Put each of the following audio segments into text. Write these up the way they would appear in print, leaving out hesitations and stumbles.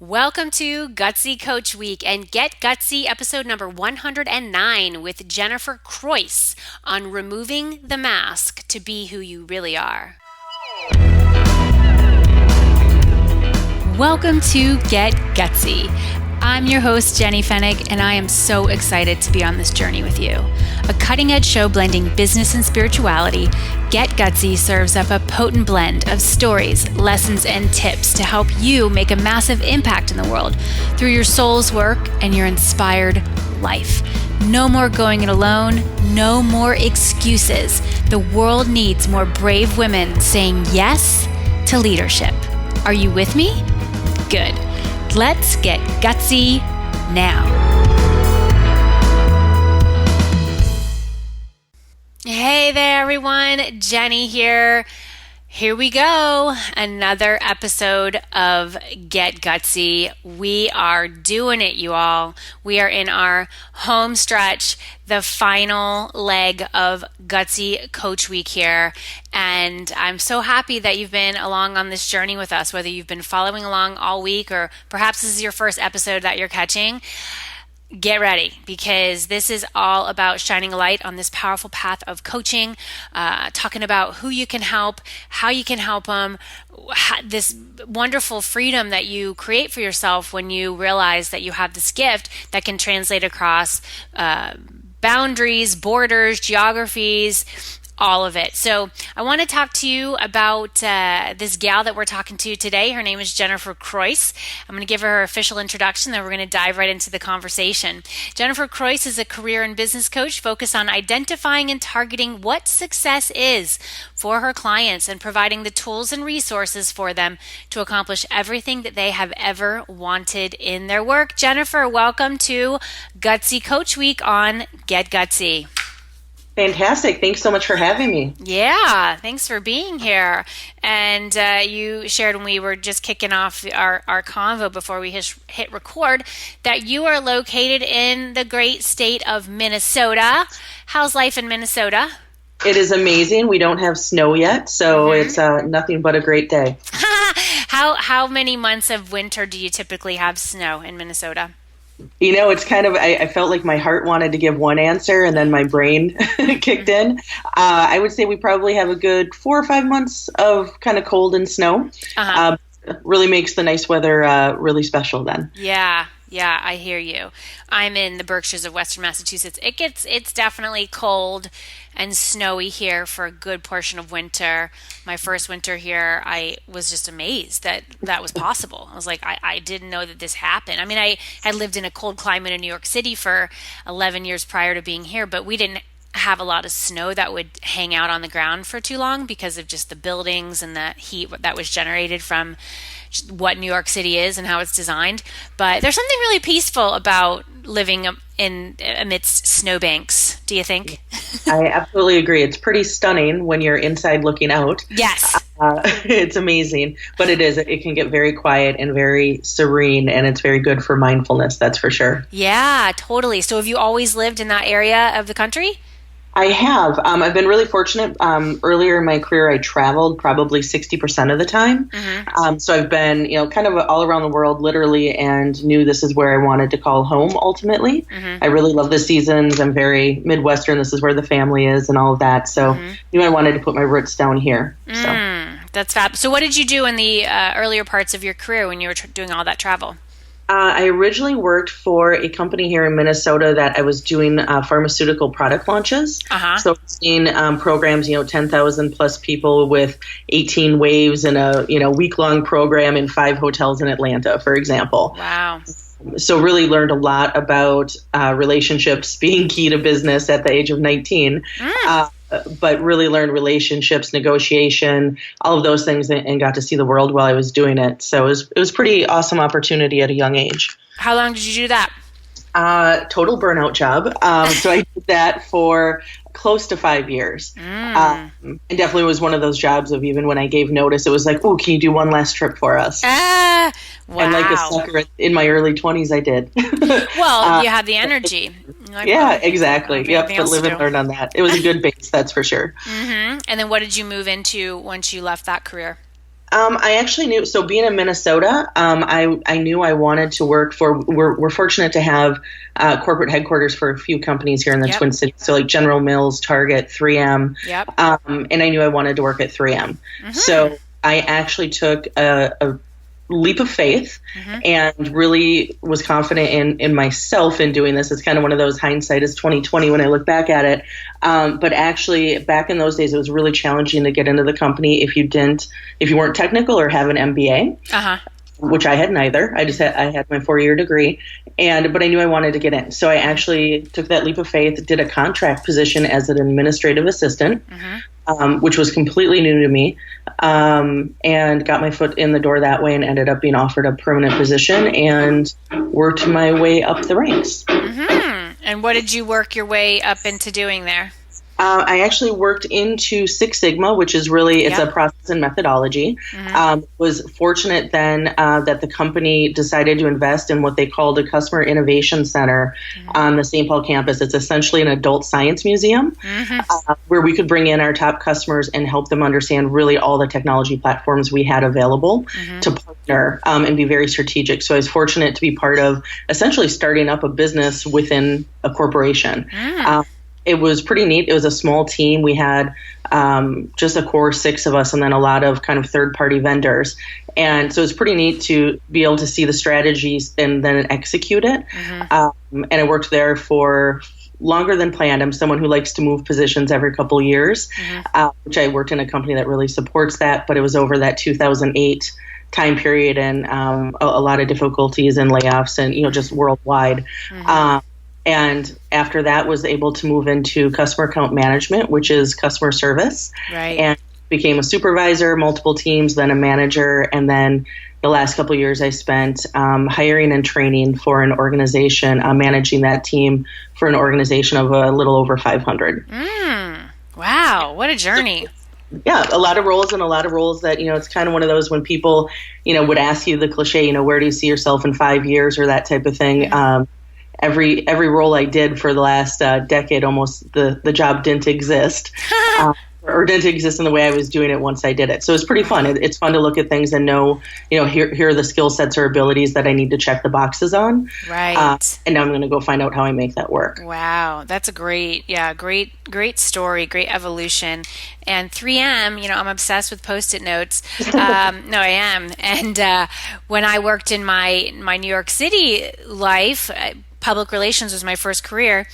Welcome to Gutsy Coach Week and Get Gutsy episode number 109 with Jennifer Kroiss on removing the mask to be who you really are. Welcome to Get Gutsy. I'm your host, Jenny Fennig, and I am so excited to be on this journey with you. A cutting-edge show blending business and spirituality, Get Gutsy serves up a potent blend of stories, lessons, and tips to help you make a massive impact in the world through your soul's work and your inspired life. No more going it alone, no more excuses. The world needs more brave women saying yes to leadership. Are you with me? Good. Let's get gutsy now. Hey there, everyone. Jenny here. Here we go. Another episode of Get Gutsy. We are doing it, you all. We are in our home stretch, the final leg of Gutsy Coach Week here. And I'm so happy that you've been along on this journey with us, whether you've been following along all week or perhaps this is your first episode that you're catching. Get ready, because this is all about shining a light on this powerful path of coaching, talking about who you can help, how you can help them, this wonderful freedom that you create for yourself when you realize that you have this gift that can translate across boundaries, borders, geographies, all of it. So I want to talk to you about this gal that we're talking to today. Her name is Jennifer Kroiss. I'm going to give her official introduction, then we're going to dive right into the conversation. Jennifer Kroiss is a career and business coach focused on identifying and targeting what success is for her clients and providing the tools and resources for them to accomplish everything that they have ever wanted in their work. Jennifer, welcome to Gutsy Coach Week on Get Gutsy. Fantastic. Thanks so much for having me. Yeah, thanks for being here. And you shared when we were just kicking off our convo before we hit record that you are located in the great state of Minnesota. How's life in Minnesota? It is amazing. We don't have snow yet, so it's nothing but a great day. How many months of winter do you typically have snow in Minnesota? You know, it's kind of, I felt like my heart wanted to give one answer and then my brain kicked in. I would say we probably have a good 4 or 5 months of kind of cold and snow. Really makes the nice weather really special then. Yeah, I hear you. I'm in the Berkshires of Western Massachusetts. It's definitely cold and snowy here for a good portion of winter. My first winter here, I was just amazed that was possible. I was like, I didn't know that this happened. I mean, I had lived in a cold climate in New York City for 11 years prior to being here, but we didn't have a lot of snow that would hang out on the ground for too long because of just the buildings and the heat that was generated from what New York City is and how it's designed. But there's something really peaceful about living amidst snowbanks, do you think? I absolutely agree. It's pretty stunning when you're inside looking out. Yes. It's amazing, but it can get very quiet and very serene, and it's very good for mindfulness, that's for sure. Yeah, totally. So have you always lived in that area of the country? I have. I've been really fortunate. Earlier in my career, I traveled probably 60% of the time. So I've been, kind of all around the world, literally, and knew this is where I wanted to call home ultimately. I really love the seasons. I'm very Midwestern. This is where the family is and all of that. So knew I wanted to put my roots down here. That's fab. So what did you do in the earlier parts of your career when you were doing all that travel? I originally worked for a company here in Minnesota that I was doing pharmaceutical product launches. So seeing programs, 10,000 plus people with 18 waves in a, week-long program in 5 hotels in Atlanta, for example. Wow. So really learned a lot about relationships being key to business at the age of 19. But really learned relationships, negotiation, all of those things, and got to see the world while I was doing it. So it was pretty awesome opportunity at a young age. How long did you do that? Total burnout job. So I did that for close to 5 years. And definitely was one of those jobs of even when I gave notice, it was like, oh, can you do one last trip for us? Wow. And like a sucker in my early 20s, I did. Well, you had the energy. Yeah, exactly. Yep, but live and learn on that. It was a good base, that's for sure. And then what did you move into once you left that career? I actually knew, so being in Minnesota, I knew I wanted to work for, we're fortunate to have corporate headquarters for a few companies here in the Yep. Twin Cities. So like General Mills, Target, 3M. Yep. And I knew I wanted to work at 3M. So I actually took a leap of faith and really was confident in myself in doing this. It's kind of one of those hindsight is 2020 when I look back at it. But actually back in those days, it was really challenging to get into the company if you weren't technical or have an MBA, which I had neither. I had my 4-year degree but I knew I wanted to get in. So I actually took that leap of faith, did a contract position as an administrative assistant, which was completely new to me, and got my foot in the door that way and ended up being offered a permanent position and worked my way up the ranks. And what did you work your way up into doing there? I actually worked into Six Sigma, which is really, it's a process and methodology. Was fortunate then that the company decided to invest in what they called a customer innovation center on the St. Paul campus. It's essentially an adult science museum where we could bring in our top customers and help them understand really all the technology platforms we had available to partner and be very strategic. So I was fortunate to be part of essentially starting up a business within a corporation. It was pretty neat. It was a small team. We had just a core 6 of us and then a lot of kind of third-party vendors. And so it's pretty neat to be able to see the strategies and then execute it. And I worked there for longer than planned. I'm someone who likes to move positions every couple of years, which I worked in a company that really supports that. But it was over that 2008 time period and a lot of difficulties and layoffs and, just worldwide. And after that was able to move into customer account management, which is customer service. Right. And became a supervisor, multiple teams, then a manager. And then the last couple of years I spent hiring and training for an organization, managing that team for an organization of a little over 500. Wow. What a journey. Yeah, a lot of roles that, it's kind of one of those when people, would ask you the cliche, where do you see yourself in 5 years or that type of thing. Every role I did for the last decade, almost the job didn't exist or didn't exist in the way I was doing it once I did it. So it's pretty fun. It's fun to look at things and know, here are the skill sets or abilities that I need to check the boxes on. Right. And now I'm going to go find out how I make that work. Wow. That's a great story, great evolution. And 3M, I'm obsessed with Post-it notes. No, I am. And when I worked in my New York City life, public relations was my first career,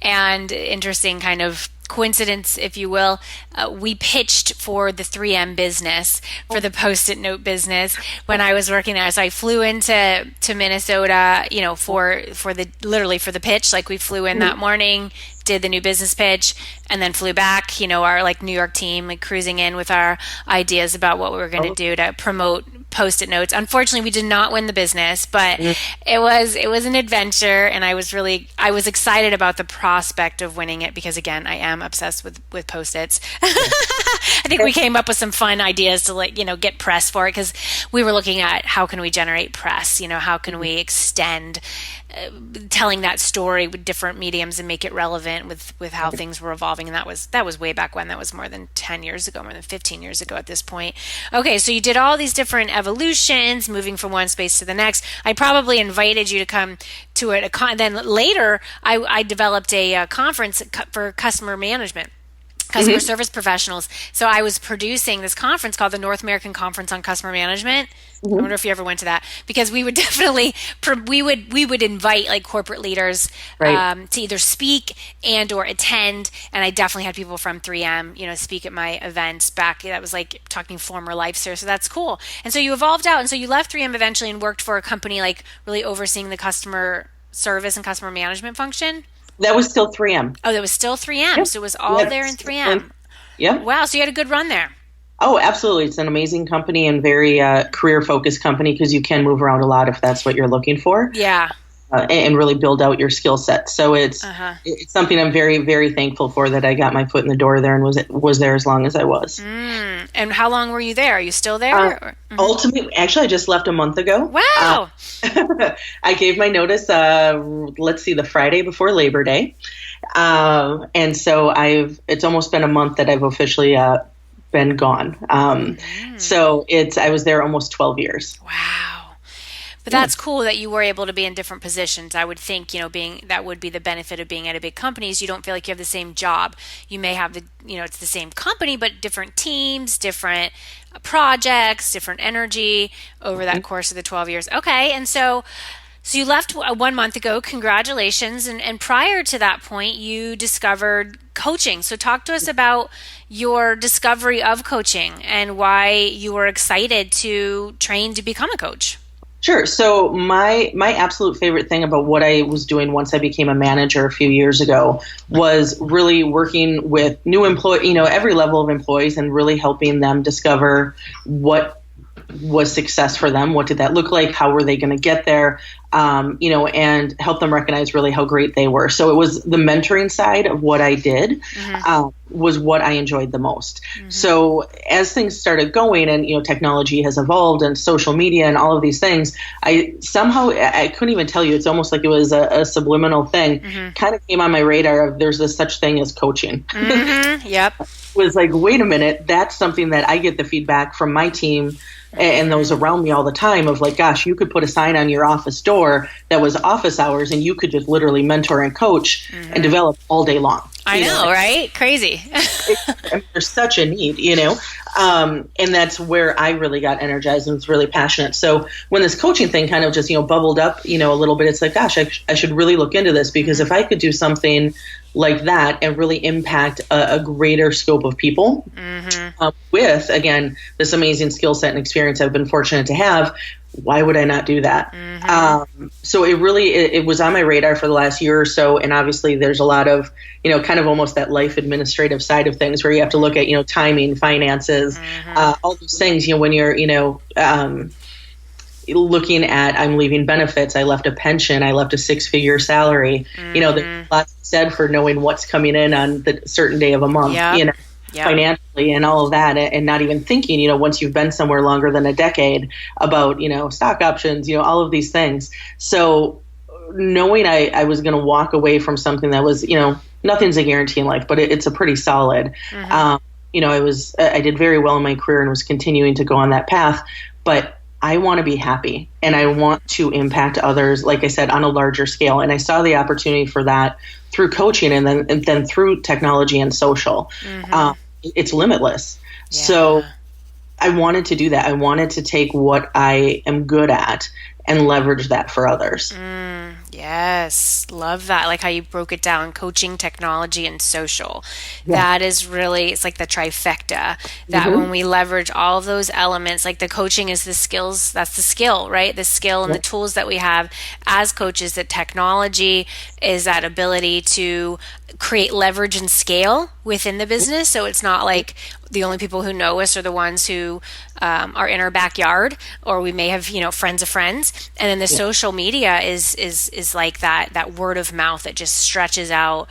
and interesting kind of coincidence, if you will, we pitched for the 3M business, for the Post-it note business when I was working there. So I flew into Minnesota, for the pitch. Like we flew in that morning, did the new business pitch, and then flew back, our like New York team, like cruising in with our ideas about what we were going to do to promote Post-it notes. Unfortunately, we did not win the business, but it was an adventure, and I was excited about the prospect of winning it because, again, I am obsessed with Post-its. I think we came up with some fun ideas to get press for it because we were looking at how can we generate press, how can we extend telling that story with different mediums and make it relevant with how things were evolving. And that was way back when. That was more than 10 years ago, more than 15 years ago at this point. Okay, so you did all these different evolutions, moving from one space to the next. I probably invited you to come to it. Then later, I developed a conference for customer management. Customer service professionals. So I was producing this conference called the North American Conference on Customer Management. I wonder if you ever went to that, because we would definitely we would invite like corporate leaders to either speak and or attend. And I definitely had people from 3M, speak at my events back. That was like talking former life there. So that's cool. And so you evolved out, and so you left 3M eventually and worked for a company like really overseeing the customer service and customer management function. That was still 3M. Oh, that was still 3M. Yep. So it was all there in 3M. Yeah. Wow. So you had a good run there. Oh, absolutely. It's an amazing company and very career-focused company because you can move around a lot if that's what you're looking for. Yeah. And really build out your skill set. So it's something I'm very, very thankful for that I got my foot in the door there and was there as long as I was. And how long were you there? Are you still there? Ultimately, actually, I just left a month ago. Wow. I gave my notice, the Friday before Labor Day. And so it's almost been a month that I've officially been gone. So I was there almost 12 years. Wow. But that's cool that you were able to be in different positions. I would think, that would be the benefit of being at a big company is you don't feel like you have the same job. You may have it's the same company, but different teams, different projects, different energy over that course of the 12 years. Okay. And so you left 1 month ago. Congratulations. And prior to that point, you discovered coaching. So talk to us about your discovery of coaching and why you were excited to train to become a coach. Sure. So my absolute favorite thing about what I was doing once I became a manager a few years ago was really working with new every level of employees and really helping them discover what was success for them. What did that look like? How were they going to get there? And help them recognize really how great they were. So it was the mentoring side of what I did was what I enjoyed the most. So as things started going and, technology has evolved and social media and all of these things, I couldn't even tell you. It's almost like it was a subliminal thing, kind of came on my radar of there's this such thing as coaching. Yep. Was like, wait a minute, that's something that I get the feedback from my team and those around me all the time of like, gosh, you could put a sign on your office door that was office hours and you could just literally mentor and coach and develop all day long. I know, right? Crazy. There's such a need, and that's where I really got energized and was really passionate. So when this coaching thing kind of just, bubbled up, a little bit, it's like, gosh, I should really look into this because if I could do something like that and really impact a greater scope of people with, again, this amazing skill set and experience I've been fortunate to have, why would I not do that? So it was on my radar for the last year or so. And obviously there's a lot of, kind of almost that life administrative side of things where you have to look at, timing, finances, all those things, when you're, looking at, I'm leaving benefits, I left a pension, I left a 6-figure salary, there's lots said for knowing what's coming in on the certain day of a month, financially and all of that. And not even thinking, once you've been somewhere longer than a decade about, stock options, all of these things. So knowing I was going to walk away from something that was, nothing's a guarantee in life, but it's a pretty solid, I did very well in my career and was continuing to go on that path, but I want to be happy and I want to impact others, like I said, on a larger scale. And I saw the opportunity for that through coaching and then through technology and social. It's limitless. Yeah. So I wanted to do that. I wanted to take what I am good at and leverage that for others. Yes, love that. Like how you broke it down, coaching, technology, and social. Yeah. That is really, it's like the trifecta that when we leverage all of those elements, like the coaching is the skills, that's the skill, right? The skill and the tools that we have as coaches, that technology is that ability to create leverage and scale within the business. So it's not like the only people who know us are the ones who are in our backyard, or we may have, friends of friends. And then the social media is like that word of mouth that just stretches out.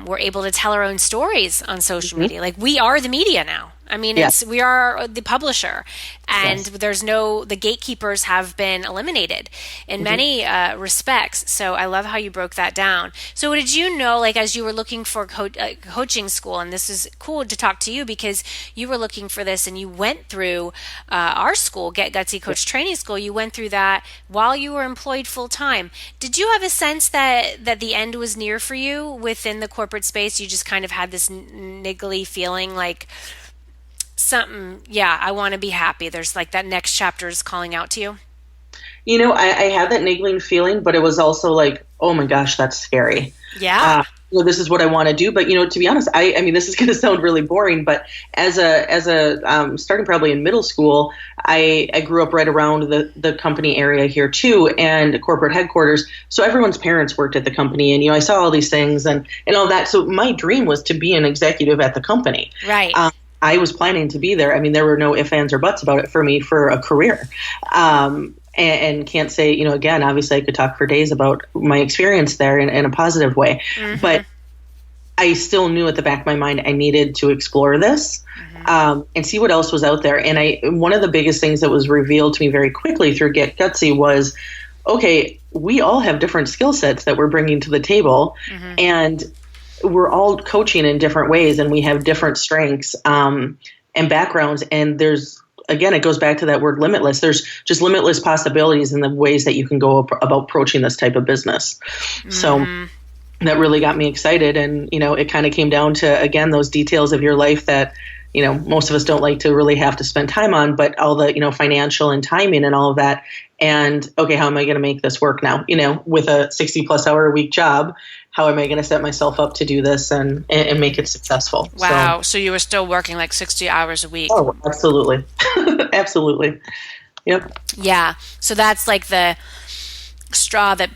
We're able to tell our own stories on social media. Like we are the media now. I mean, we are the publisher, and the gatekeepers have been eliminated in many respects. So I love how you broke that down. So did you know, like as you were looking for coaching school, and this is cool to talk to you because you were looking for this and you went through our school, Get Gutsy Coach Training School. You went through that while you were employed full time. Did you have a sense that the end was near for you within the corporate space? You just kind of had this niggly feeling like, I want to be happy. There's like that next chapter is calling out to you. I had that niggling feeling, but it was also like, oh my gosh, that's scary. Yeah. This is what I want to do. But, to be honest, I mean, this is going to sound really boring, but as a starting probably in middle school, I grew up right around the company area here too, and corporate headquarters. So everyone's parents worked at the company, and, I saw all these things and all that. So my dream was to be an executive at the company. Right. I was planning to be there. I mean, there were no ifs, ands, or buts about it for me for a career. And can't say, again, obviously I could talk for days about my experience there in a positive way. But I still knew at the back of my mind I needed to explore this and see what else was out there. And one of the biggest things that was revealed to me very quickly through Get Gutsy was, okay, we all have different skill sets that we're bringing to the table. And we're all coaching in different ways and we have different strengths. And and backgrounds. And there's, again, it goes back to that word limitless. There's just limitless possibilities in the ways that you can go about approaching this type of business. So that really got me excited. And, it kind of came down to, again, those details of your life that, most of us don't like to really have to spend time on, but all the, financial and timing and all of that. And, okay, how am I going to make this work now? With a 60+ hour a week job, how am I going to set myself up to do this and make it successful? Wow. So you were still working like 60 hours a week. Oh, absolutely. Absolutely. Yep. Yeah. So that's like the straw that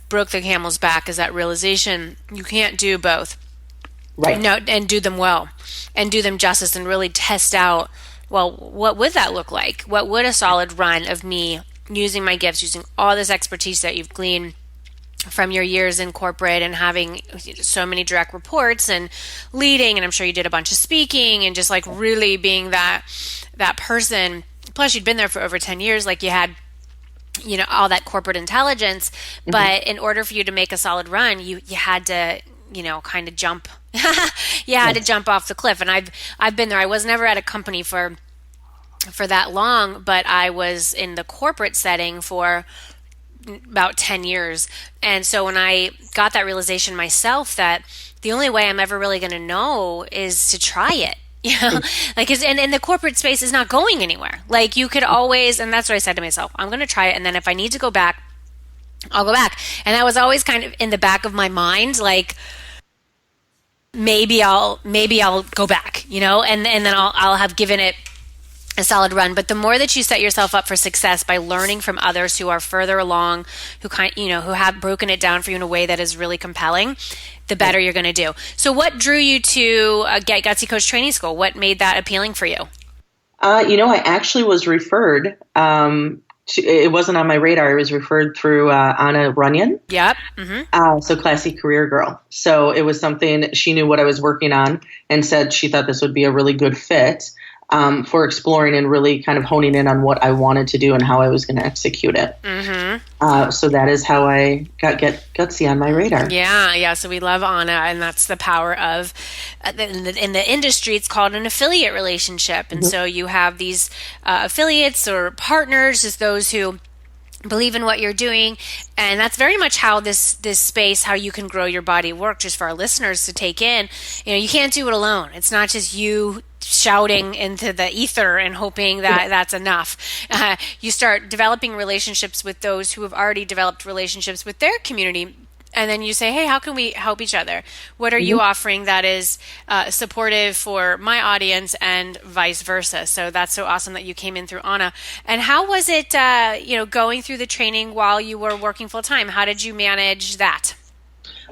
broke the camel's back, is that realization you can't do both. Right. No, and do them well and do them justice and really test out, well, what would that look like? What would a solid run of me using my gifts, using all this expertise that you've gleaned from your years in corporate and having so many direct reports and leading, and I'm sure you did a bunch of speaking and just like really being that person. Plus you'd been there for over 10 years, like you had all that corporate intelligence, but in order for you to make a solid run, you had to, kind of jump. You had to jump off the cliff. And I've been there. I was never at a company for that long, but I was in the corporate setting for about 10 years. And so when I got that realization myself that the only way I'm ever really going to know is to try it. And the corporate space is not going anywhere. Like you could always, and that's what I said to myself, I'm going to try it. And then if I need to go back, I'll go back. And that was always kind of in the back of my mind, like maybe I'll go back, and then I'll have given it a solid run. But the more that you set yourself up for success by learning from others who are further along, who have broken it down for you in a way that is really compelling, the better you're going to do. So what drew you to Get Gutsy Coach Training School? What made that appealing for you? I actually was referred. It wasn't on my radar. It was referred through Anna Runyon. Yep. So Classy Career Girl. So it was something, she knew what I was working on and said she thought this would be a really good fit for exploring and really kind of honing in on what I wanted to do and how I was going to execute it. So that is how I Get Gutsy on my radar. Yeah. So we love Anna, and that's the power of, in the industry, it's called an affiliate relationship. And so you have these affiliates or partners, just those who believe in what you're doing. And that's very much how this space, how you can grow your body work, just for our listeners to take in. You can't do it alone. It's not just you shouting into the ether and hoping that that's enough. You start developing relationships with those who have already developed relationships with their community. And then you say, hey, how can we help each other? What are you offering that is supportive for my audience, and vice versa? So that's so awesome that you came in through Anna. And how was it, going through the training while you were working full time? How did you manage that?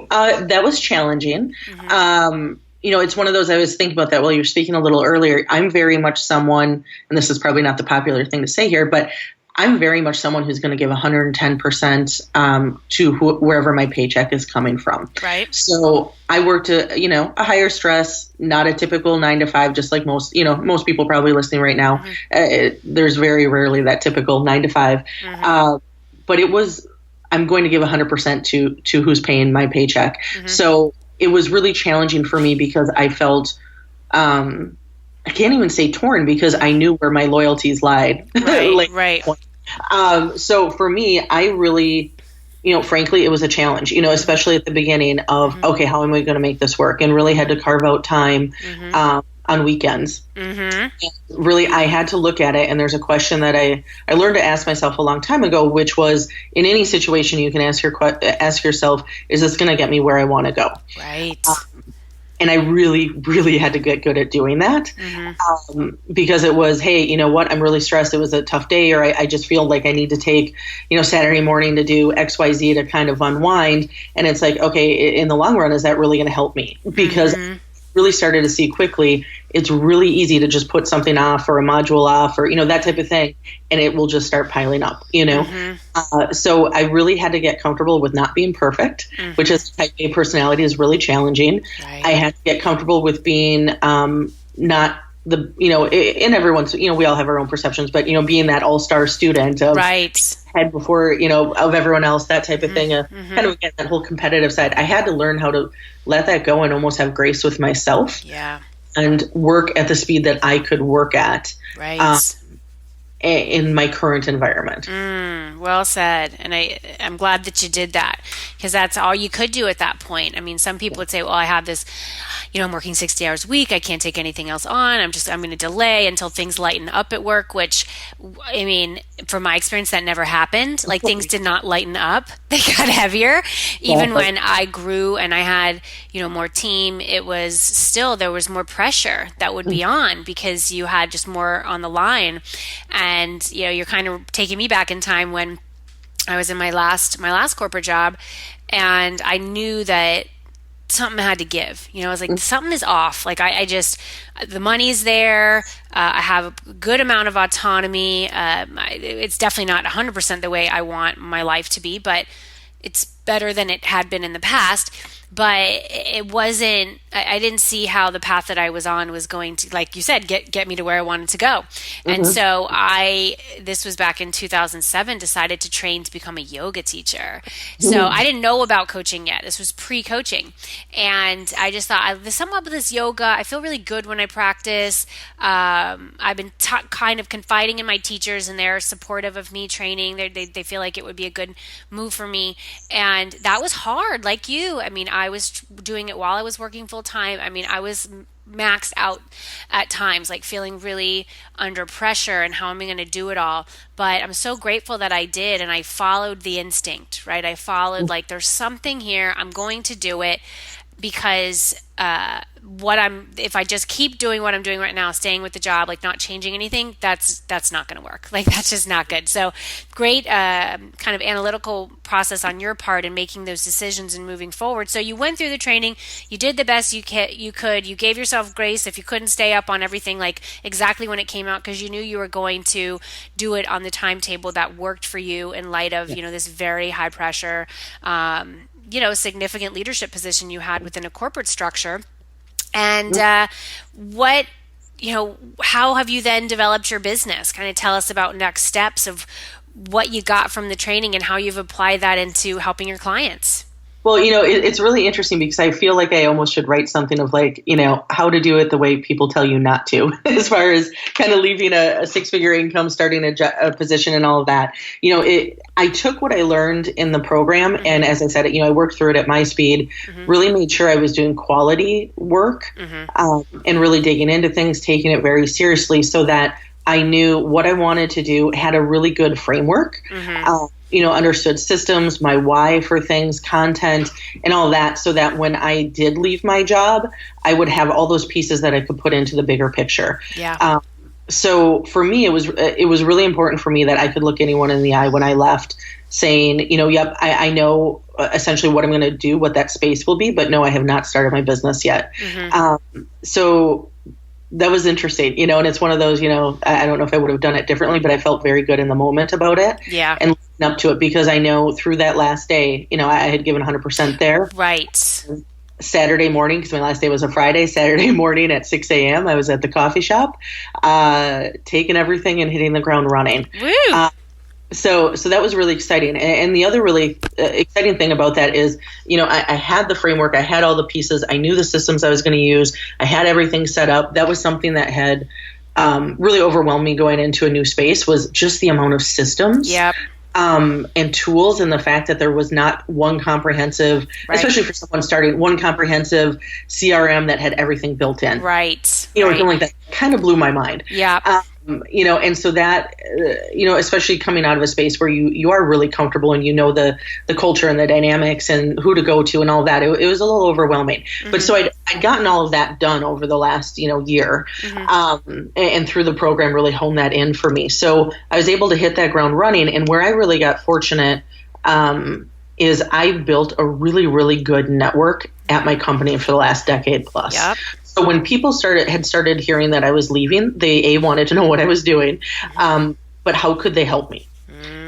That was challenging. It's one of those, I was thinking about that while you were speaking a little earlier. I'm very much someone, and this is probably not the popular thing to say here, but I'm very much someone who's going to give 110% to wherever my paycheck is coming from. Right. So I worked a higher stress, not a typical 9 to 5, just like most people probably listening right now. There's very rarely that typical 9 to 5. But it was, I'm going to give 100% to who's paying my paycheck. So it was really challenging for me because I felt, I can't even say torn, because I knew where my loyalties lied. Right. So for me, I really, frankly, it was a challenge, especially at the beginning of, okay, how am I going to make this work? And really had to carve out time on weekends. And really, I had to look at it. And there's a question that I learned to ask myself a long time ago, which was, in any situation, you can ask yourself, is this going to get me where I want to go? Right. And I really, really had to get good at doing that because it was, hey, you know what? I'm really stressed. It was a tough day, or I just feel like I need to take, Saturday morning to do X, Y, Z to kind of unwind. And it's like, okay, in the long run, is that really going to help me? Because I really started to see quickly, it's really easy to just put something off or a module off or, that type of thing. And it will just start piling up, So I really had to get comfortable with not being perfect, which is type A personality is really challenging. Right. I had to get comfortable with being not the, in everyone's, we all have our own perceptions, but, being that all-star student of head before, of everyone else, that type of thing, kind of, again, that whole competitive side. I had to learn how to let that go and almost have grace with myself. Yeah. and work at the speed that I could work at. Right. In my current environment. Well said. And I'm glad that you did that, because that's all you could do at that point. I mean, some people would say, well, I have this, I'm working 60 hours a week. I can't take anything else on. I'm going to delay until things lighten up at work, which, I mean, from my experience, that never happened. Like, things did not lighten up. They got heavier. Even when I grew and I had, more team, it was still, there was more pressure that would be on, because you had just more on the line. And, you're kind of taking me back in time when I was in my last corporate job, and I knew that something had to give. I was like, something is off. Like, I just, the money's there. I have a good amount of autonomy. It's definitely not 100% the way I want my life to be, but it's better than it had been in the past. But it wasn't, I didn't see how the path that I was on was going to, like you said, get me to where I wanted to go. And so this was back in 2007, decided to train to become a yoga teacher. So I didn't know about coaching yet. This was pre-coaching. And I just thought, there's something up with this yoga. I feel really good when I practice. I've been kind of confiding in my teachers, and they're supportive of me training. They feel like it would be a good move for me. And that was hard, like you. I mean, I was doing it while I was working full time. I mean, I was maxed out at times, like feeling really under pressure and how am I going to do it all? But I'm so grateful that I did, and I followed the instinct, right? I followed, like, there's something here. I'm going to do it, because if I just keep doing what I'm doing right now, staying with the job, like not changing anything, that's not going to work. Like, that's just not good. So great kind of analytical process on your part in making those decisions and moving forward. So you went through the training, you did the best you could, you gave yourself grace if you couldn't stay up on everything, like exactly when it came out, because you knew you were going to do it on the timetable that worked for you in light of, this very high pressure, significant leadership position you had within a corporate structure. And how have you then developed your business? Kind of tell us about next steps of what you got from the training and how you've applied that into helping your clients. Well, it's really interesting, because I feel like I almost should write something of like, how to do it the way people tell you not to, as far as kind of leaving a six-figure income, starting a position and all of that. I took what I learned in the program. And as I said, I worked through it at my speed, really made sure I was doing quality work, and really digging into things, taking it very seriously, so that I knew what I wanted to do, had a really good framework, understood systems, my why for things, content, and all that, so that when I did leave my job, I would have all those pieces that I could put into the bigger picture. Yeah. So for me, it was really important for me that I could look anyone in the eye when I left, saying, yep, I know essentially what I'm going to do, what that space will be, but no, I have not started my business yet. So that was interesting, and it's one of those, I don't know if I would have done it differently, but I felt very good in the moment about it. Yeah. And leading up to it, because I know through that last day, I had given 100% there. Right. Saturday morning, because my last day was a Friday, Saturday morning at 6 a.m., I was at the coffee shop, taking everything and hitting the ground running. Woo! So that was really exciting. And the other really exciting thing about that is, I had the framework, I had all the pieces, I knew the systems I was going to use, I had everything set up. That was something that had really overwhelmed me going into a new space, was just the amount of systems. Yep. And tools, and the fact that there was not one comprehensive, especially for someone starting, one comprehensive CRM that had everything built in. Right. Something like that kind of blew my mind. Yeah. And so that, especially coming out of a space where you are really comfortable and the culture and the dynamics and who to go to and all that, it was a little overwhelming. But so I'd gotten all of that done over the last, year, and through the program really honed that in for me. So I was able to hit that ground running. And where I really got fortunate is I built a really, really good network at my company for the last decade plus. Yep. So when people had started hearing that I was leaving, they wanted to know what I was doing, but how could they help me?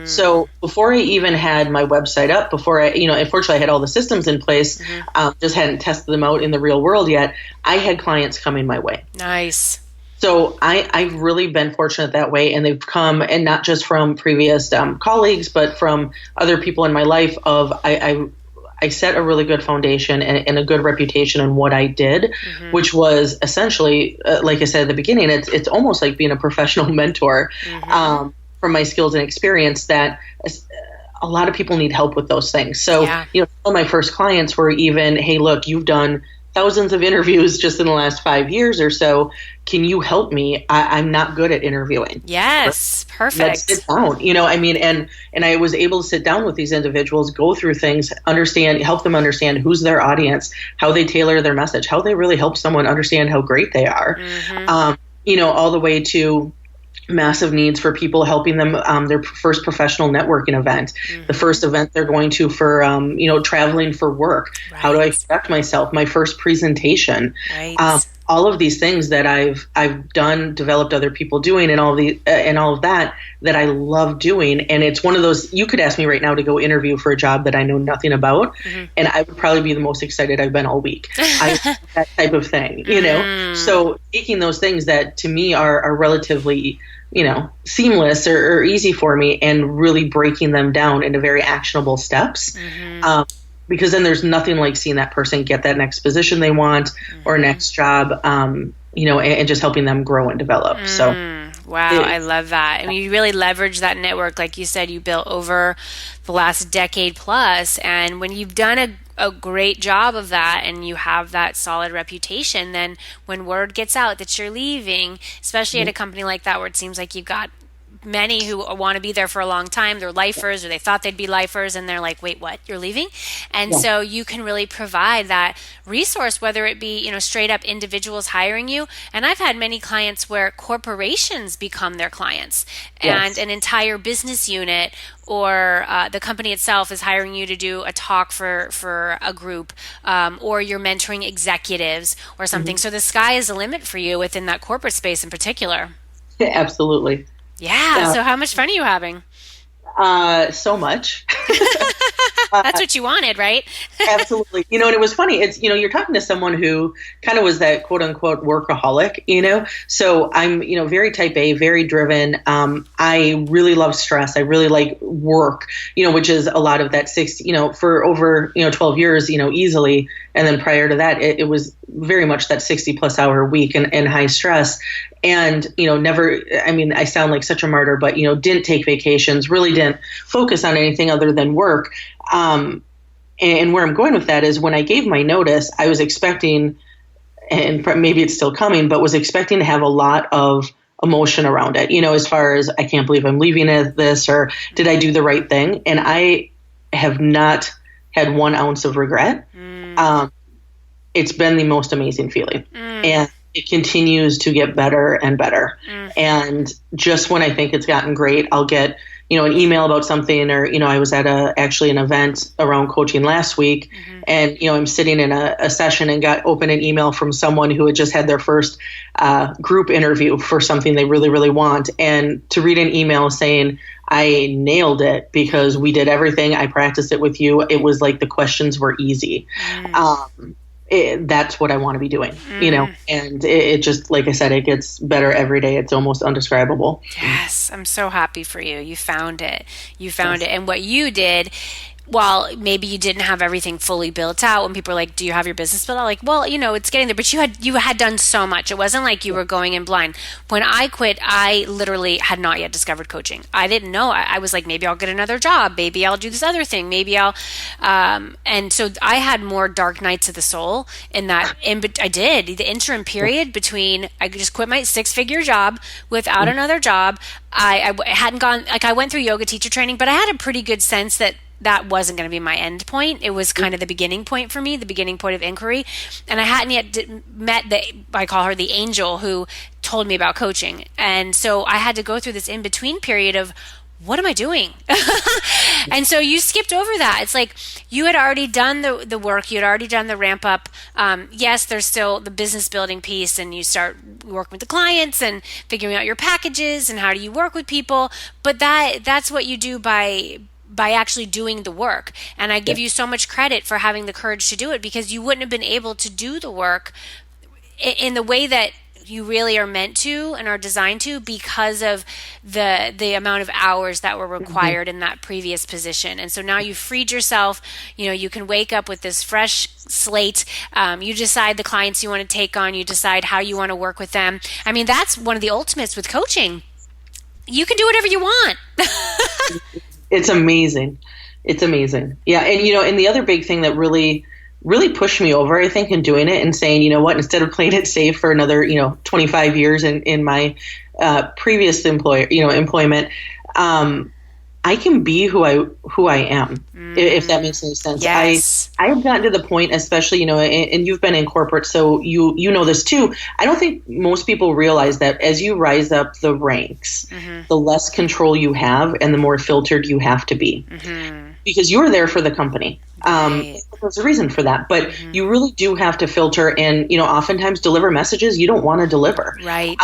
So before I even had my website up, before unfortunately I had all the systems in place, just hadn't tested them out in the real world yet, I had clients coming my way. Nice. So I've really been fortunate that way, and they've come, and not just from previous colleagues, but from other people in my life. I set a really good foundation and a good reputation in what I did, Mm-hmm. which was essentially, like I said at the beginning, it's almost like being a professional mentor, Mm-hmm. from my skills and experience that a lot of people need help with those things. So, Yeah. some of my first clients were even, hey, look, you've done thousands of interviews just in the last 5 years or so. Can you help me? I'm not good at interviewing. Yes. Let's Perfect. sit down. I mean, and I was able to sit down with these individuals, go through things, understand, help them understand who's their audience, how they tailor their message, how they really help someone understand how great they are. Mm-hmm. All the way to massive needs for people, helping them their first professional networking event, the Mm-hmm. first event they're going to for traveling for work. How do I Right. conduct myself? My first presentation. Right. All of these things that I've done, developed other people doing, and all of that I love doing. And it's one of those, you could ask me right now to go interview for a job that I know nothing about, Mm-hmm. and I would probably be the most excited I've been all week. That type of thing, Mm. So taking those things that to me are relatively seamless or easy for me, and really breaking them down into very actionable steps. Mm-hmm. Because then there's nothing like seeing that person get that next position they want, or next job, and just helping them grow and develop. So, Wow, I love that. I mean, you really leverage that network, like you said, you built over the last decade plus. And when you've done a great job of that and you have that solid reputation, then when word gets out that you're leaving, especially at a company like that where it seems like you've got many who want to be there for a long time, they're lifers or they thought they'd be lifers, and they're like, wait, what, you're leaving? And yeah. so you can really provide that resource, whether it be straight up individuals hiring you. And I've had many clients where corporations become their clients, and Yes. an entire business unit or the company itself is hiring you to do a talk for a group, or you're mentoring executives or something. So the sky is the limit for you within that corporate space in particular. Absolutely. Yeah. Yeah. So how much fun are you having? So much. That's what you wanted, right? Absolutely. And it was funny. It's, you're talking to someone who kind of was that quote unquote workaholic, so I'm, very type A, very driven. I really love stress. I really like work, which is a lot of that 60, for over, 12 years, easily. And then prior to that, it was very much that 60+ hour week and high stress. And, never, I mean, I sound like such a martyr, but, didn't take vacations, really didn't focus on anything other than work. And where I'm going with that is when I gave my notice, I was expecting, and maybe it's still coming, but was expecting to have a lot of emotion around it, as far as I can't believe I'm leaving this, or did I do the right thing? And I have not had 1 ounce of regret. It's been the most amazing feeling. And it continues to get better and better. And just when I think it's gotten great, I'll get, an email about something, or, I was at actually an event around coaching last week, and, I'm sitting in a session and got open an email from someone who had just had their first group interview for something they really, really want. And to read an email saying, I nailed it because we did everything. I practiced it with you. It was like the questions were easy. That's what I want to be doing, and it just, like I said, it gets better every day. It's almost undescribable. Yes, I'm so happy for you. You found it. You found it. And what you did, while maybe you didn't have everything fully built out, when people are like, do you have your business built out? Like, well, it's getting there, but you had done so much. It wasn't like you were going in blind. When I quit, I literally had not yet discovered coaching. I didn't know. I was like, maybe I'll get another job. Maybe I'll do this other thing. Maybe I'll, and so I had more dark nights of the soul in that. I did the interim period between I just quit my 6-figure job without another job. I hadn't gone, like, I went through yoga teacher training, but I had a pretty good sense that wasn't going to be my end point. It was kind of the beginning point for me, the beginning point of inquiry. And I hadn't yet met I call her the angel who told me about coaching. And so I had to go through this in-between period of, what am I doing? And so you skipped over that. It's like you had already done the work. You had already done the ramp up. Yes, there's still the business building piece, and you start working with the clients and figuring out your packages and how do you work with people. But that's what you do by actually doing the work. And I give you so much credit for having the courage to do it, because you wouldn't have been able to do the work in the way that you really are meant to and are designed to because of the amount of hours that were required in that previous position. And so now you've freed yourself. You can wake up with this fresh slate. You decide the clients you want to take on. You decide how you want to work with them. I mean, that's one of the ultimates with coaching. You can do whatever you want. It's amazing. It's amazing. Yeah. And, and the other big thing that really pushed me over, I think, in doing it and saying, you know what, instead of playing it safe for another, 25 years in my previous employment, I can be who I am, if that makes any sense. Yes. I have gotten to the point, especially, and you've been in corporate, so you know this too. I don't think most people realize that as you rise up the ranks, the less control you have and the more filtered you have to be. Because you're there for the company. Right. There's a reason for that, but you really do have to filter and, oftentimes deliver messages you don't want to deliver. Right.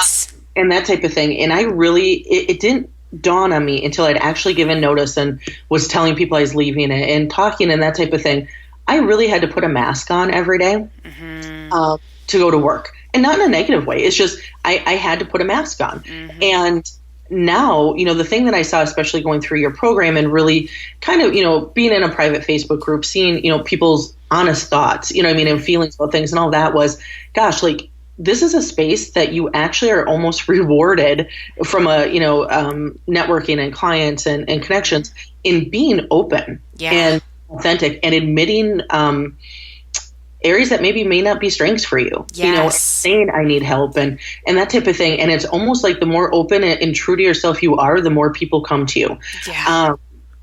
And that type of thing. And I really, it didn't dawn on me until I'd actually given notice and was telling people I was leaving and talking and that type of thing. I really had to put a mask on every day to go to work. And not in a negative way. It's just I had to put a mask on. And now, the thing that I saw, especially going through your program and really kind of, being in a private Facebook group, seeing, people's honest thoughts, and feelings about things and all that was, gosh, like, this is a space that you actually are almost rewarded from networking and clients and connections in being open and authentic and admitting areas that maybe may not be strengths for you. Yes. Saying I need help and that type of thing. And it's almost like the more open and true to yourself you are, the more people come to you. Yeah.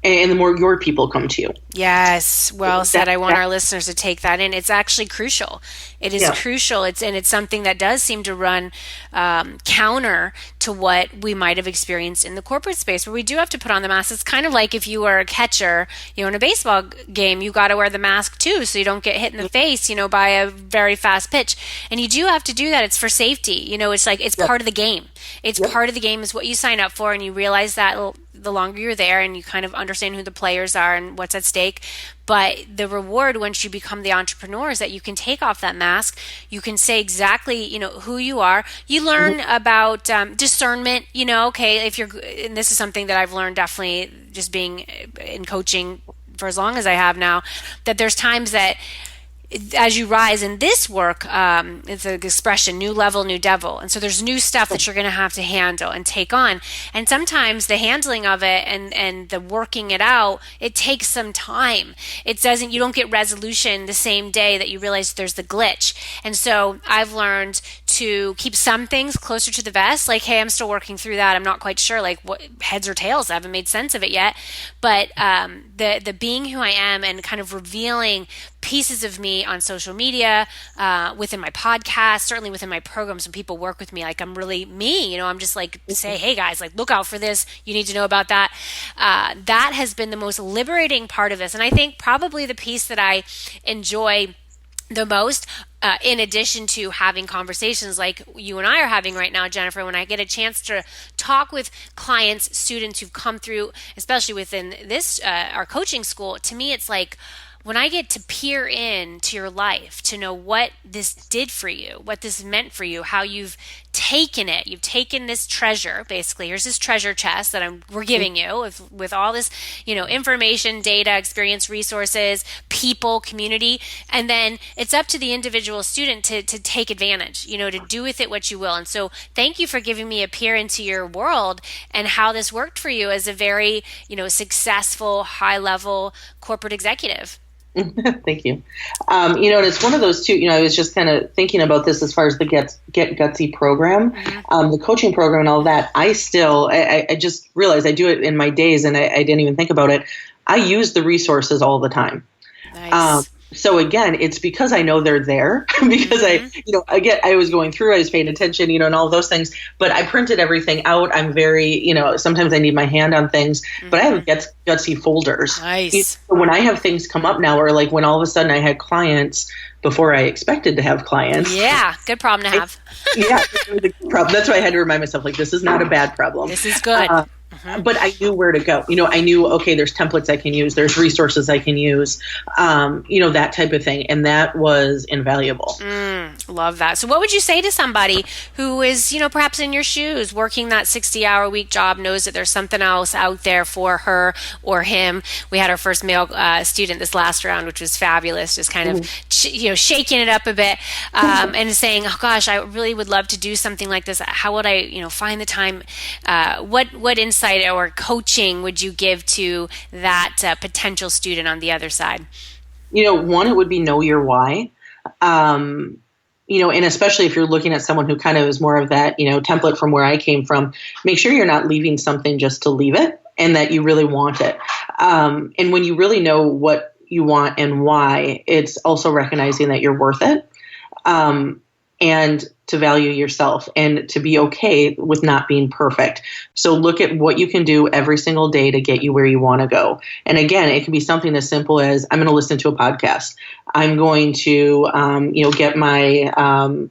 And the more your people come to you. Yes, well said. I want our listeners to take that in. It's actually crucial. It is crucial. It's something that does seem to run counter to what we might have experienced in the corporate space, where we do have to put on the mask. It's kind of like if you were a catcher, in a baseball game, you got to wear the mask too, so you don't get hit in the face, by a very fast pitch. And you do have to do that. It's for safety. It's like it's part of the game. It's part of the game. Is what you sign up for, and you realize that the longer you're there, and you kind of understand who the players are and what's at stake. But the reward once you become the entrepreneur is that you can take off that mask. You can say exactly, who you are. You learn about discernment, okay, and this is something that I've learned definitely just being in coaching for as long as I have now, that there's times that as you rise in this work, it's an expression, new level, new devil. And so there's new stuff that you're going to have to handle and take on. And sometimes the handling of it and the working it out, it takes some time. You don't get resolution the same day that you realize there's the glitch. And so I've learned to keep some things closer to the vest. Like, hey, I'm still working through that. I'm not quite sure, like, what heads or tails. I haven't made sense of it yet. But the being who I am and kind of revealing pieces of me on social media, within my podcast, certainly within my programs when people work with me, like I'm really me, I'm just like, say, hey guys, like look out for this. You need to know about that. That has been the most liberating part of this. And I think probably the piece that I enjoy the most, in addition to having conversations like you and I are having right now, Jennifer, when I get a chance to talk with clients, students who've come through, especially within this, our coaching school, to me, it's like, when I get to peer into your life, to know what this did for you, what this meant for you, how you've taken it, you've taken this treasure, basically, here's this treasure chest that we're giving you with all this, information, data, experience, resources, people, community, and then it's up to the individual student to take advantage, to do with it what you will. And so thank you for giving me a peer into your world and how this worked for you as a very, successful, high-level corporate executive. Thank you. And it's one of those two, I was just kind of thinking about this as far as the Get GUTSY program, the coaching program and all that. I just realized I do it in my days and I didn't even think about it. I use the resources all the time. Nice. So again, it's because I know they're there because I was going through, I was paying attention, and all those things, but I printed everything out. I'm very, sometimes I need my hand on things, but I have GUTSY folders. Nice. So when I have things come up now, or like when all of a sudden I had clients before I expected to have clients. Yeah. Good problem to have. It was a good problem. That's why I had to remind myself, like, this is not a bad problem. This is good. But I knew where to go. I knew, okay, there's templates I can use. There's resources I can use, that type of thing. And that was invaluable. Love that. So what would you say to somebody who is, perhaps in your shoes, working that 60-hour week job, knows that there's something else out there for her or him? We had our first male student this last round, which was fabulous, just kind of, shaking it up a bit, and saying, oh gosh, I really would love to do something like this. How would I, find the time? What insight or coaching would you give to that potential student on the other side? One, it would be know your why. And especially if you're looking at someone who kind of is more of that, template from where I came from, make sure you're not leaving something just to leave it and that you really want it. And when you really know what you want and why, it's also recognizing that you're worth it. And to value yourself and to be okay with not being perfect. So look at what you can do every single day to get you where you want to go. And again, it can be something as simple as I'm going to listen to a podcast. I'm going to, get my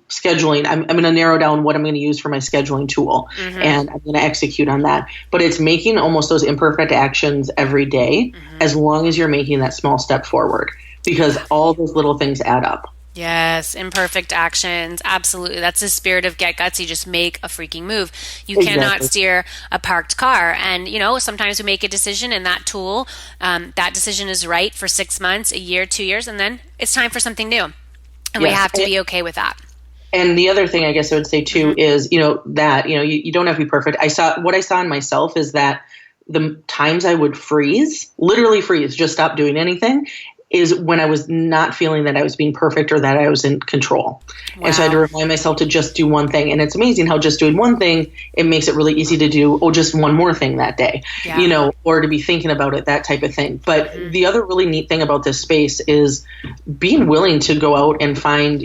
scheduling. I'm going to narrow down what I'm going to use for my scheduling tool, and I'm going to execute on that. But it's making almost those imperfect actions every day, as long as you're making that small step forward, because all those little things add up. Yes, imperfect actions. Absolutely. That's the spirit of Get Gutsy. Just make a freaking move. You cannot steer a parked car. And, sometimes we make a decision and that tool, that decision is right for 6 months, a year, 2 years, and then it's time for something new. And we have to be okay with that. And the other thing I guess I would say too is, that, you don't have to be perfect. What I saw in myself is that the times I would literally freeze, just stop doing anything, is when I was not feeling that I was being perfect or that I was in control. Wow. And so I had to remind myself to just do one thing. And it's amazing how just doing one thing, it makes it really easy to do, just one more thing that day, or to be thinking about it, that type of thing. But the other really neat thing about this space is being willing to go out and find,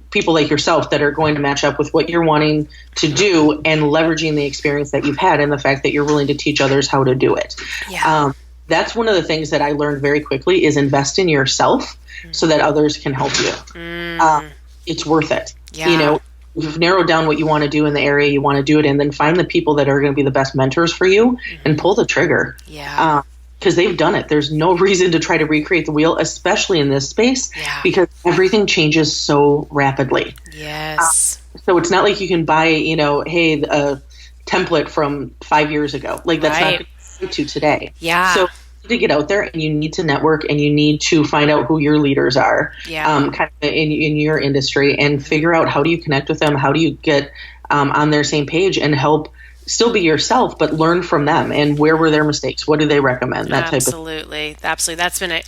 people like yourself that are going to match up with what you're wanting to do and leveraging the experience that you've had and the fact that you're willing to teach others how to do it. Yeah. That's one of the things that I learned very quickly is invest in yourself so that others can help you. It's worth it. Yeah. You've narrowed down what you want to do in the area you want to do it in, then find the people that are going to be the best mentors for you and pull the trigger. Yeah. Because they've done it. There's no reason to try to recreate the wheel, especially in this space, because everything changes so rapidly. Yes. So it's not like you can buy, a template from 5 years ago. Like that's not to today. Yeah. So you need to get out there and you need to network and you need to find out who your leaders are, kind of in your industry, and figure out how do you connect with them? How do you get on their same page and help still be yourself, but learn from them, and where were their mistakes? What do they recommend? That type of Absolutely. That's been a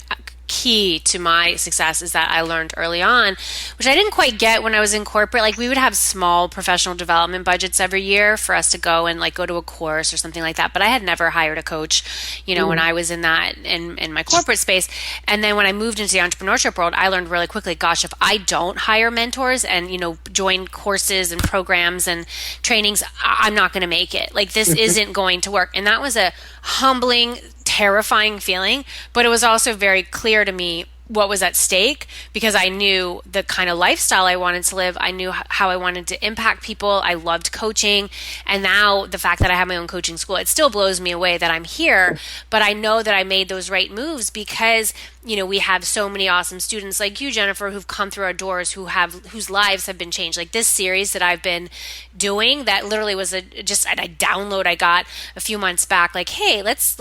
key to my success, is that I learned early on, which I didn't quite get when I was in corporate. Like we would have small professional development budgets every year for us to go and go to a course or something like that. But I had never hired a coach, when I was in my corporate space. And then when I moved into the entrepreneurship world, I learned really quickly, gosh, if I don't hire mentors and, join courses and programs and trainings, I'm not going to make it. Like this isn't going to work. And that was a humbling, terrifying feeling, but it was also very clear to me what was at stake, because I knew the kind of lifestyle I wanted to live. I knew how I wanted to impact people. I loved coaching. And now the fact that I have my own coaching school, it still blows me away that I'm here, but I know that I made those right moves because, we have so many awesome students like you, Jennifer, who've come through our doors, whose lives have been changed. Like this series that I've been doing, that literally was just a download I got a few months back. Like, hey, let's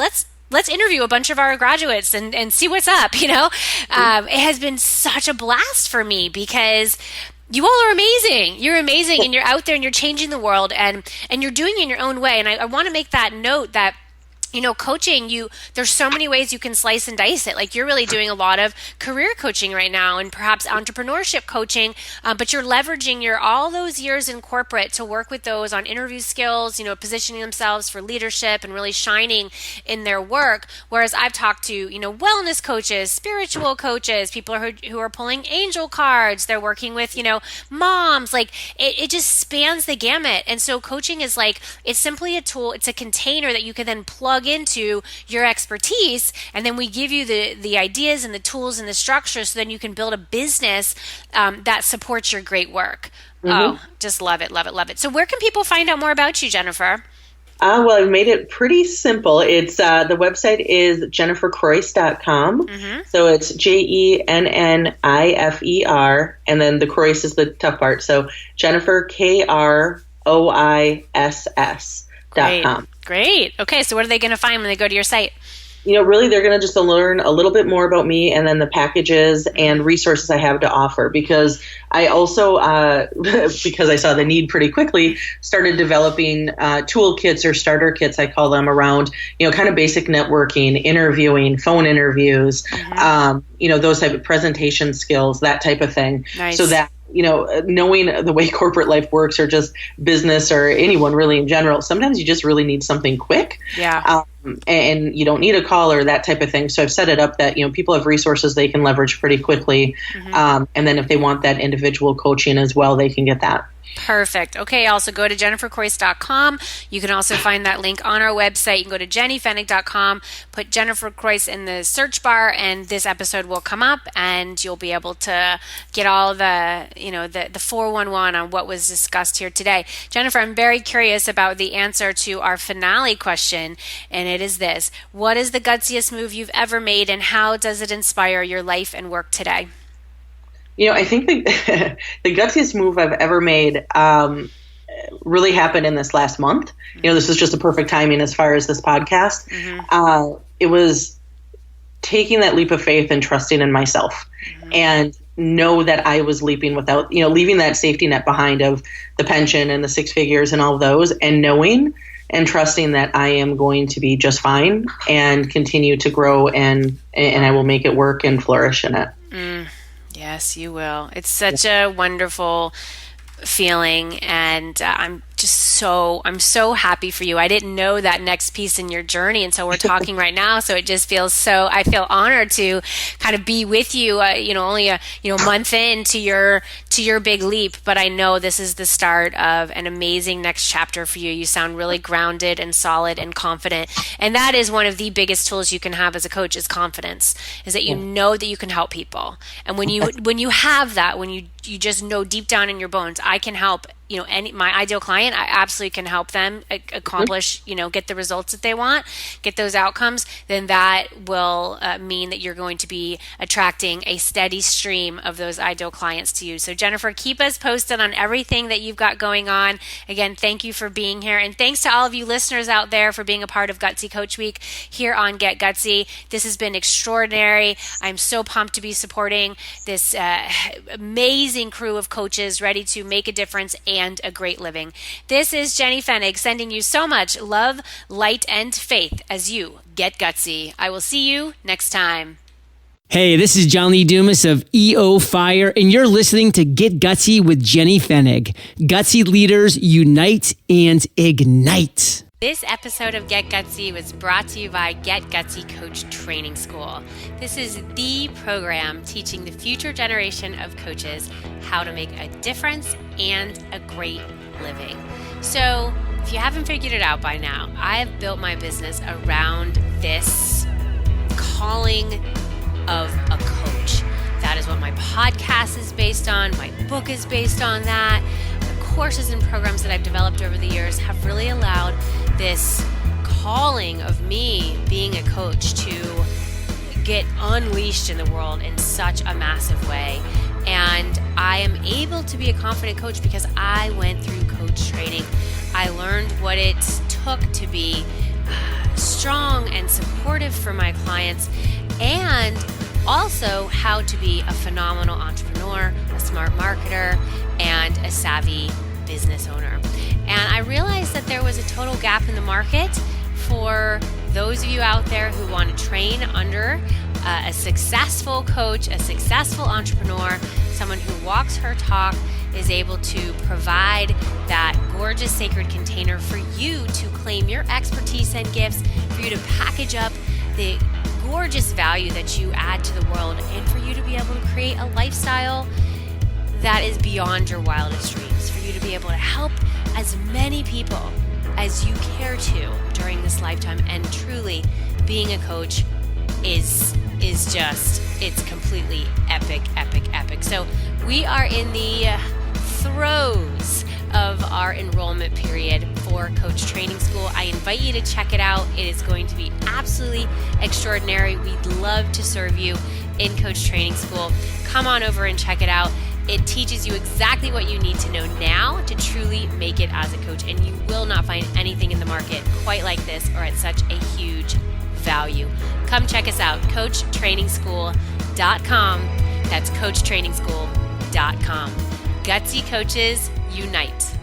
interview a bunch of our graduates and see what's up. It has been such a blast for me because you all are amazing. You're amazing, and you're out there and you're changing the world, and you're doing it in your own way. And I want to make that note that coaching, there's so many ways you can slice and dice it. Like you're really doing a lot of career coaching right now and perhaps entrepreneurship coaching, but you're leveraging all those years in corporate to work with those on interview skills, positioning themselves for leadership and really shining in their work. Whereas I've talked to, wellness coaches, spiritual coaches, people who are pulling angel cards. They're working with, moms. Like it just spans the gamut. And so coaching is it's simply a tool. It's a container that you can then plug into your expertise, and then we give you the ideas and the tools and the structure so then you can build a business that supports your great work. Oh, just love it, love it, love it. So where can people find out more about you, Jennifer? Well, I've made it pretty simple. It's the website is jenniferkroiss.com. So it's JENNIFER, and then the Kroiss is the tough part. So Jennifer KROISS.com. Great. Okay, so what are they going to find when they go to your site? Really, they're going to just learn a little bit more about me and then the packages and resources I have to offer. Because I also, because I saw the need pretty quickly, started developing toolkits or starter kits, I call them, around, kind of basic networking, interviewing, phone interviews, those type of presentation skills, that type of thing. Nice. So that, knowing the way corporate life works or just business or anyone really in general, sometimes you just really need something quick. Yeah. And you don't need a call or that type of thing. So I've set it up that, people have resources they can leverage pretty quickly. And then if they want that individual coaching as well, they can get that. Perfect. Okay, also go to jenniferkroiss.com. You can also find that link on our website. You can go to jennyfenig.com, put Jennifer Kroiss in the search bar, and this episode will come up, and you'll be able to get all the 411 on what was discussed here today. Jennifer, I'm very curious about the answer to our finale question, and it is this: what is the gutsiest move you've ever made, and how does it inspire your life and work today? I think the gutsiest move I've ever made really happened in this last month. This is just a perfect timing as far as this podcast. It was taking that leap of faith and trusting in myself and know that I was leaping without, leaving that safety net behind of the pension and the 6 figures and all those, and knowing and trusting that I am going to be just fine and continue to grow and I will make it work and flourish in it. Yes, you will. It's such a wonderful feeling, and I'm so happy for you. I didn't know that next piece in your journey, and so we're talking right now. So it just feels I feel honored to kind of be with you. Only a month into your big leap, but I know this is the start of an amazing next chapter for you. You sound really grounded and solid and confident, and that is one of the biggest tools you can have as a coach is confidence. Is that you know that you can help people, and when you have that, when you just know deep down in your bones, I can help. My ideal client, I absolutely can help them accomplish, get the results that they want, get those outcomes. Then that will mean that you're going to be attracting a steady stream of those ideal clients to you. So Jennifer, keep us posted on everything that you've got going on. Again, thank you for being here. And thanks to all of you listeners out there for being a part of Gutsy Coach Week here on Get Gutsy. This has been extraordinary. I'm so pumped to be supporting this amazing crew of coaches ready to make a difference and a great living. This is Jenny Fenig sending you so much love, light, and faith as you get gutsy. I will see you next time. Hey, this is John Lee Dumas of EO Fire, and you're listening to Get Gutsy with Jenny Fenig. Gutsy leaders unite and ignite. This episode of Get Gutsy was brought to you by Get Gutsy Coach Training School. This is the program teaching the future generation of coaches how to make a difference and a great living. So, if you haven't figured it out by now, I have built my business around this calling of a coach. That is what my podcast is based on. My book is based on that. The courses and programs that I've developed over the years have really allowed this calling of me being a coach to get unleashed in the world in such a massive way. And I am able to be a confident coach because I went through coach training. I learned what it took to be strong and supportive for my clients, and also how to be a phenomenal entrepreneur, a smart marketer, and a savvy business owner. And I realized that there was a total gap in the market for those of you out there who want to train under a successful coach, a successful entrepreneur, someone who walks her talk, is able to provide that gorgeous sacred container for you to claim your expertise and gifts, for you to package up the gorgeous value that you add to the world, and for you to be able to create a lifestyle that is beyond your wildest dreams, for you to be able to help as many people as you care to during this lifetime. And truly, being a coach is just, it's completely epic. So we are in the throes of our enrollment period for Coach Training School. I invite you to check it out. It is going to be absolutely extraordinary. We'd love to serve you in Coach Training School. Come on over and check it out. It teaches you exactly what you need to know now to truly make it as a coach, and you will not find anything in the market quite like this or at such a huge value. Come check us out, coachtrainingschool.com. That's coachtrainingschool.com. Gutsy coaches unite.